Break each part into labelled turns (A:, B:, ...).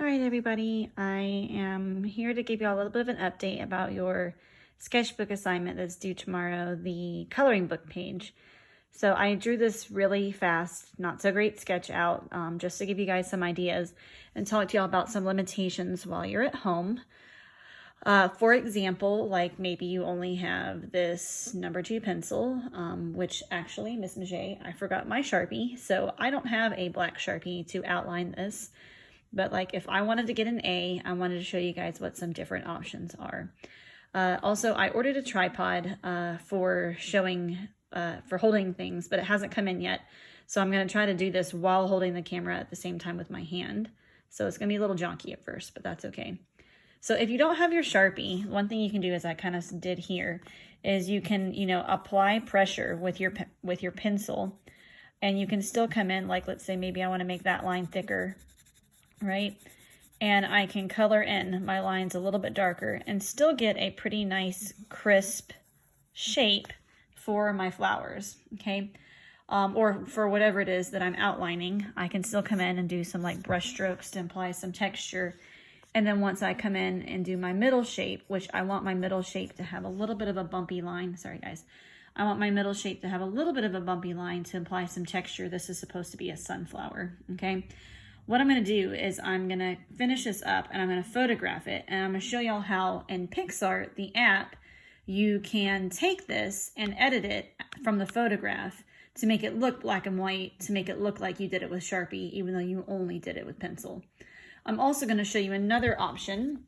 A: All right, everybody, I am here to give you all a little bit of an update about your sketchbook assignment that's due tomorrow, the coloring book page. So I drew this really fast, not so great sketch out, just to give you guys some ideas and talk to y'all about some limitations while you're at home. For example, like maybe you only have this number 2 pencil, which actually, Miss Maget, I forgot my Sharpie, so I don't have a black Sharpie to outline this. But like if I wanted to get an A, I wanted to show you guys what some different options are. Also, I ordered a tripod for holding things, but it hasn't come in yet. So I'm going to try to do this while holding the camera at the same time with my hand. So it's going to be a little jonky at first, but that's okay. So if you don't have your Sharpie, one thing you can do, as I kind of did here, is you can, apply pressure with your pencil, and you can still come in, like let's say maybe I want to make that line thicker, right? And I can color in my lines a little bit darker and still get a pretty nice crisp shape for my flowers, okay? Or for whatever it is that I'm outlining, I can still come in and do some like brush strokes to imply some texture. And then once I come in and do my middle shape, which I want my middle shape to have a little bit of a bumpy line. Sorry guys. I want my middle shape to have a little bit of a bumpy line to imply some texture. This is supposed to be a sunflower, okay? What I'm going to do is I'm going to finish this up and I'm going to photograph it, and I'm going to show y'all how in PicsArt, the app, you can take this and edit it from the photograph to make it look black and white, to make it look like you did it with Sharpie, even though you only did it with pencil. I'm also going to show you another option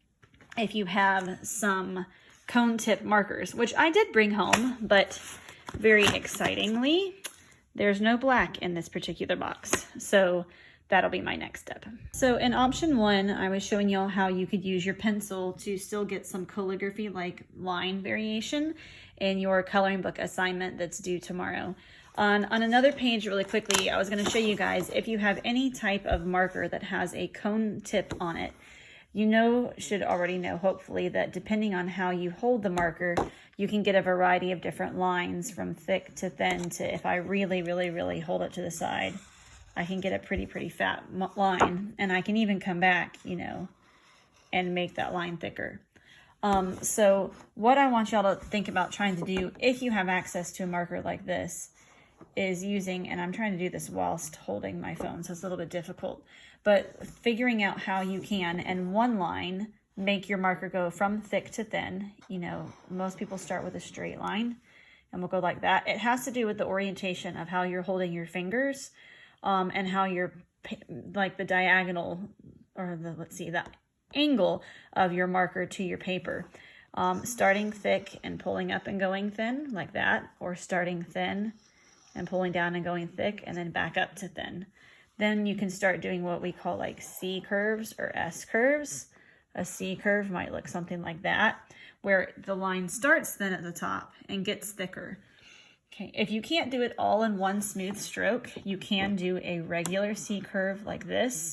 A: if you have some cone tip markers, which I did bring home, but very excitingly, there's no black in this particular box. So that'll be my next step. So in option 1, I was showing y'all how you could use your pencil to still get some calligraphy like line variation in your coloring book assignment that's due tomorrow. On another page really quickly, I was going to show you guys if you have any type of marker that has a cone tip on it, should already know hopefully that depending on how you hold the marker, you can get a variety of different lines from thick to thin to, if I really, really, really hold it to the side, I can get a pretty fat line, and I can even come back, and make that line thicker. So what I want y'all to think about trying to do, if you have access to a marker like this, is using, and I'm trying to do this whilst holding my phone, so it's a little bit difficult, but figuring out how you can, in one line, make your marker go from thick to thin. Most people start with a straight line, and we'll go like that. It has to do with the orientation of how you're holding your fingers, and how you're, like the diagonal, or the angle of your marker to your paper. Starting thick and pulling up and going thin, like that, or starting thin and pulling down and going thick, and then back up to thin. Then you can start doing what we call like C curves or S curves. A C curve might look something like that, where the line starts thin at the top and gets thicker. Okay, if you can't do it all in one smooth stroke, you can do a regular C curve like this,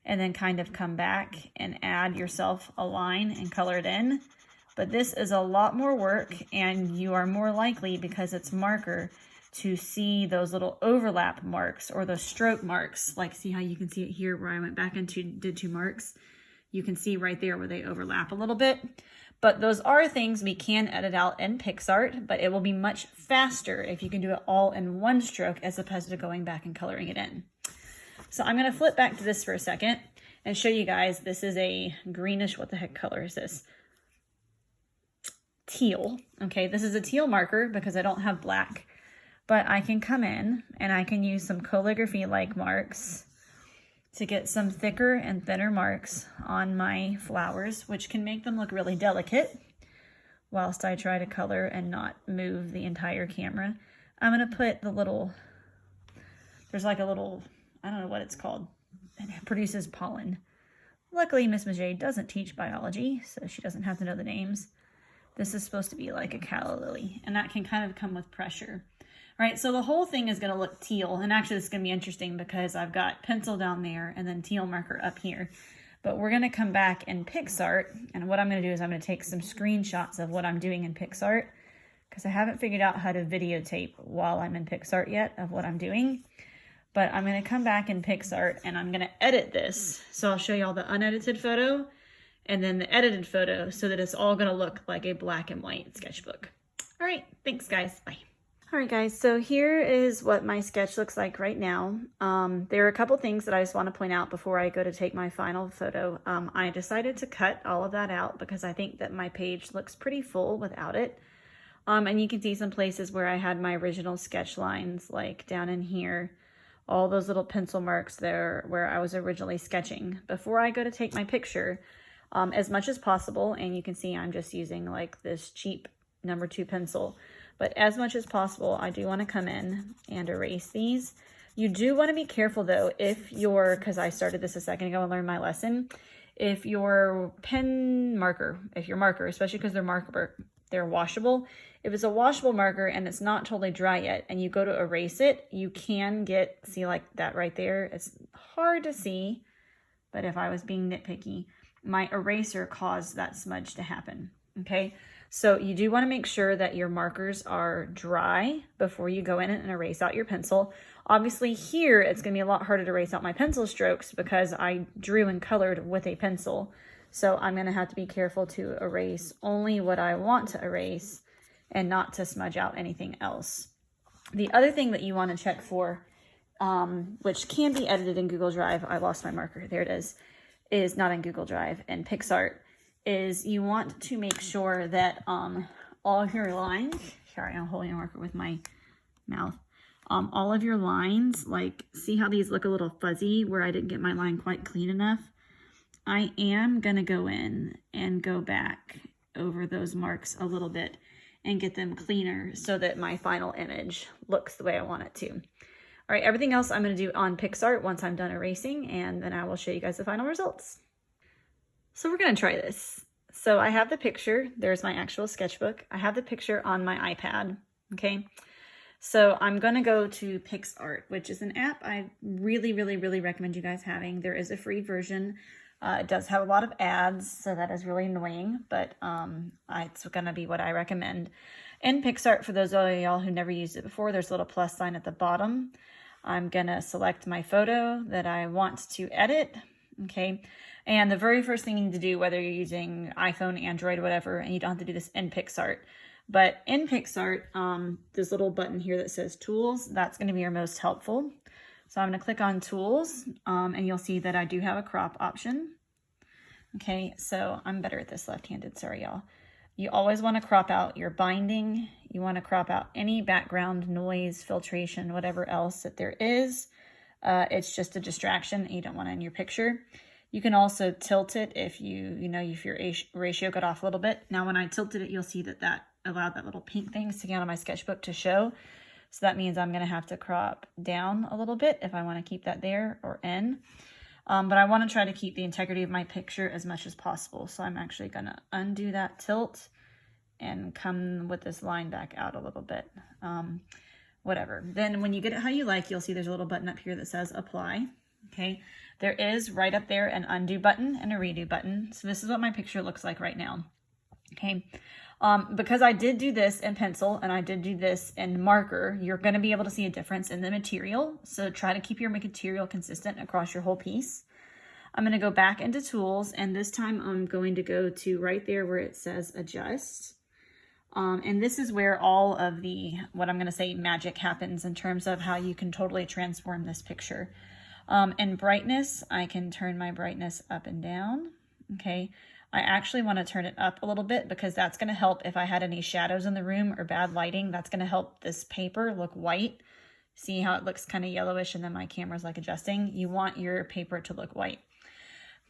A: and then kind of come back and add yourself a line and color it in. But this is a lot more work, and you are more likely, because it's marker, to see those little overlap marks or those stroke marks. Like, see how you can see it here where I went back and did 2 marks? You can see right there where they overlap a little bit. But those are things we can edit out in PicsArt, but it will be much faster if you can do it all in one stroke as opposed to going back and coloring it in. So I'm going to flip back to this for a second and show you guys. This is a greenish, what the heck color is this? Teal. Okay, this is a teal marker because I don't have black. But I can come in and I can use some calligraphy-like marks to get some thicker and thinner marks on my flowers, which can make them look really delicate whilst I try to color and not move the entire camera. I'm going to put there's like a little, I don't know what it's called. It produces pollen. Luckily, Miss Maget doesn't teach biology, so she doesn't have to know the names. This is supposed to be like a calla lily, and that can kind of come with pressure. All right, so the whole thing is going to look teal, and actually this is going to be interesting because I've got pencil down there and then teal marker up here. But we're going to come back in PicsArt, and what I'm going to do is I'm going to take some screenshots of what I'm doing in PicsArt, because I haven't figured out how to videotape while I'm in PicsArt yet of what I'm doing. but I'm going to come back in PixArt and I'm going to edit this. So I'll show you all the unedited photo and then the edited photo so that it's all going to look like a black and white sketchbook. All right, thanks guys, bye. All right guys, so here is what my sketch looks like right now. There are a couple things that I just want to point out before I go to take my final photo. I decided to cut all of that out because I think that my page looks pretty full without it. And you can see some places where I had my original sketch lines, like down in here, all those little pencil marks there where I was originally sketching. Before I go to take my picture, as much as possible, and you can see I'm just using like this cheap number 2 pencil, but as much as possible, I do want to come in and erase these. You do want to be careful though, if your, because I started this a second ago and learned my lesson, if your pen marker, if your marker, especially because they're washable, if it's a washable marker and it's not totally dry yet and you go to erase it, you can get, see like that right there, it's hard to see, but if I was being nitpicky, my eraser caused that smudge to happen, okay? So you do want to make sure that your markers are dry before you go in and erase out your pencil. Obviously here, it's going to be a lot harder to erase out my pencil strokes because I drew and colored with a pencil. So I'm going to have to be careful to erase only what I want to erase and not to smudge out anything else. The other thing that you want to check for, which can be edited in Google Drive, I lost my marker, there it is not in Google Drive, and PixArt, is you want to make sure that all of your lines, sorry, I'm holding a marker with my mouth, all of your lines, like see how these look a little fuzzy where I didn't get my line quite clean enough? I am going to go in and go back over those marks a little bit and get them cleaner so that my final image looks the way I want it to. All right, everything else I'm going to do on PixArt once I'm done erasing, and then I will show you guys the final results. So we're going to try this. So I have the picture. There's my actual sketchbook. I have the picture on my iPad, okay? So I'm going to go to PixArt, which is an app I really, really, really recommend you guys having. There is a free version. It does have a lot of ads, so that is really annoying, but it's going to be what I recommend. In PixArt, for those of y'all who never used it before, there's a little plus sign at the bottom. I'm going to select my photo that I want to edit, okay? And the very first thing you need to do, whether you're using iPhone, Android, whatever, and you don't have to do this in PixArt, but in PixArt, this little button here that says Tools, that's going to be your most helpful. So I'm going to click on Tools, and you'll see that I do have a crop option. Okay, so I'm better at this left-handed, sorry y'all. You always want to crop out your binding. You want to crop out any background noise, filtration, whatever else that there is. It's just a distraction you don't want in your picture. You can also tilt it if if your ratio got off a little bit. Now when I tilted it, you'll see that allowed that little pink thing sticking out of my sketchbook to show. So that means I'm going to have to crop down a little bit if I want to keep that there or in. But I want to try to keep the integrity of my picture as much as possible. So I'm actually going to undo that tilt and come with this line back out a little bit. Whatever. Then when you get it how you like, you'll see there's a little button up here that says Apply. Okay. There is right up there an undo button and a redo button. So this is what my picture looks like right now. Okay. Because I did do this in pencil and I did do this in marker, you're going to be able to see a difference in the material. So try to keep your material consistent across your whole piece. I'm going to go back into Tools, and this time I'm going to go to right there where it says Adjust. And this is where all of the, what I'm going to say, magic happens in terms of how you can totally transform this picture. In brightness, I can turn my brightness up and down. Okay. I actually want to turn it up a little bit because that's going to help if I had any shadows in the room or bad lighting. That's going to help this paper look white. See how it looks kind of yellowish and then my camera's like adjusting? You want your paper to look white.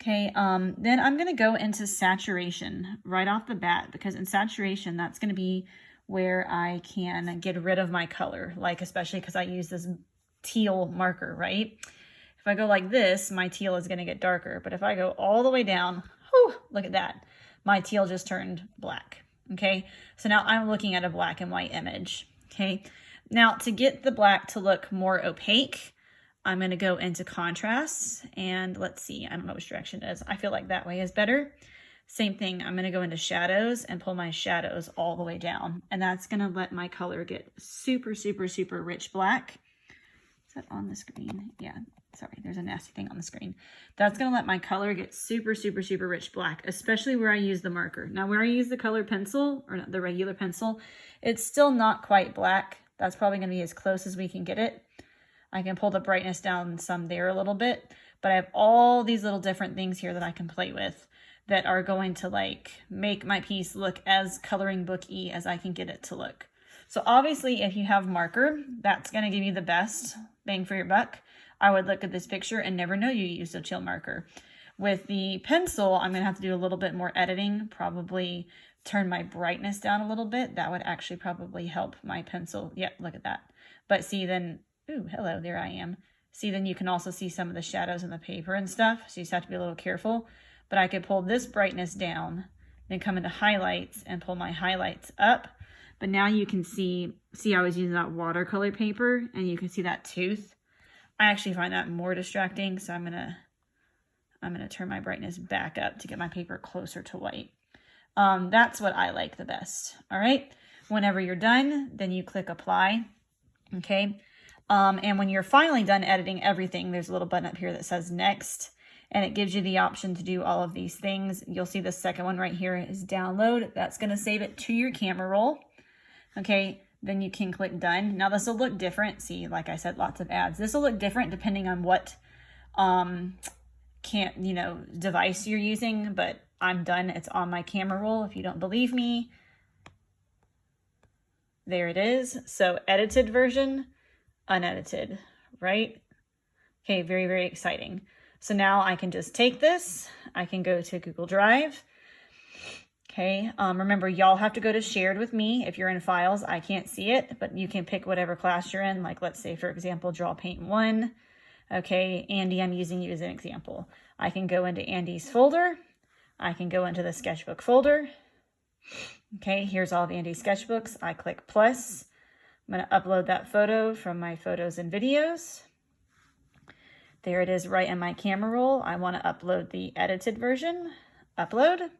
A: Okay, then I'm going to go into saturation right off the bat because in saturation, that's going to be where I can get rid of my color, like especially because I use this teal marker, right? If I go like this, my teal is going to get darker. But if I go all the way down, whew, look at that. My teal just turned black. Okay, so now I'm looking at a black and white image. Okay, now to get the black to look more opaque, I'm going to go into contrast and let's see, I don't know which direction it is. I feel like that way is better. Same thing, I'm going to go into shadows and pull my shadows all the way down. And that's going to let my color get super, super, super rich black. that on the screen? Yeah, sorry, there's a nasty thing on the screen. That's gonna let my color get super, super, super rich black, especially where I use the marker. Now where I use the colored pencil, or not the regular pencil, it's still not quite black. That's probably gonna be as close as we can get it. I can pull the brightness down some there a little bit, but I have all these little different things here that I can play with that are going to like make my piece look as coloring book-y as I can get it to look. So obviously if you have marker, that's gonna give you the best bang for your buck. I would look at this picture and never know you used a chill marker. With the pencil, I'm gonna have to do a little bit more editing, probably turn my brightness down a little bit. That would actually probably help my pencil. Yeah, look at that. But see then, ooh, hello, there I am. See, then you can also see some of the shadows in the paper and stuff. So you just have to be a little careful. But I could pull this brightness down, then come into highlights and pull my highlights up. But now you can see I was using that watercolor paper and you can see that tooth. I actually find that more distracting. So I'm gonna turn my brightness back up to get my paper closer to white. That's what I like the best. All right. Whenever you're done, then you click apply. Okay. And when you're finally done editing everything, there's a little button up here that says next, and it gives you the option to do all of these things. You'll see the second one right here is download. That's going to save it to your camera roll. Okay. Then you can click done. Now this will look different. See, like I said, lots of ads. This will look different depending on what, device you're using, but I'm done. It's on my camera roll. If you don't believe me, there it is. So edited version, unedited, right? Okay, very, very exciting. So now I can just take this, I can go to Google Drive. Okay, remember y'all have to go to shared with me. If you're in files, I can't see it, but you can pick whatever class you're in. Like let's say, for example, Draw Paint 1. Okay, Andy, I'm using you as an example. I can go into Andy's folder. I can go into the sketchbook folder. Okay, here's all of Andy's sketchbooks. I click plus. I'm going to upload that photo from my photos and videos. There it is right in my camera roll. I want to upload the edited version. Upload.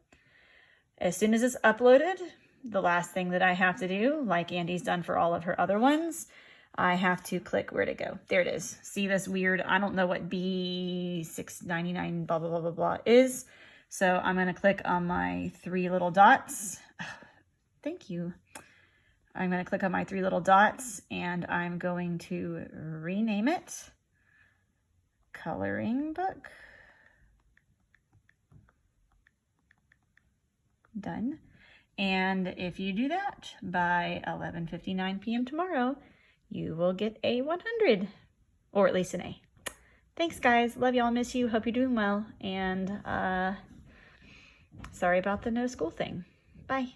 A: As soon as it's uploaded, the last thing that I have to do, like Andy's done for all of her other ones, I have to click where to go. There it is. See this weird, I don't know what B699 blah, blah, blah, blah, blah is. So I'm going to click on my three little dots. Thank you. I'm going to click on my three little dots and I'm going to rename it Coloring Book. Done. And if you do that by 11:59 p.m. tomorrow, you will get a 100, or at least an A. Thanks, guys. Love y'all. Miss you. Hope you're doing well. And sorry about the no school thing. Bye.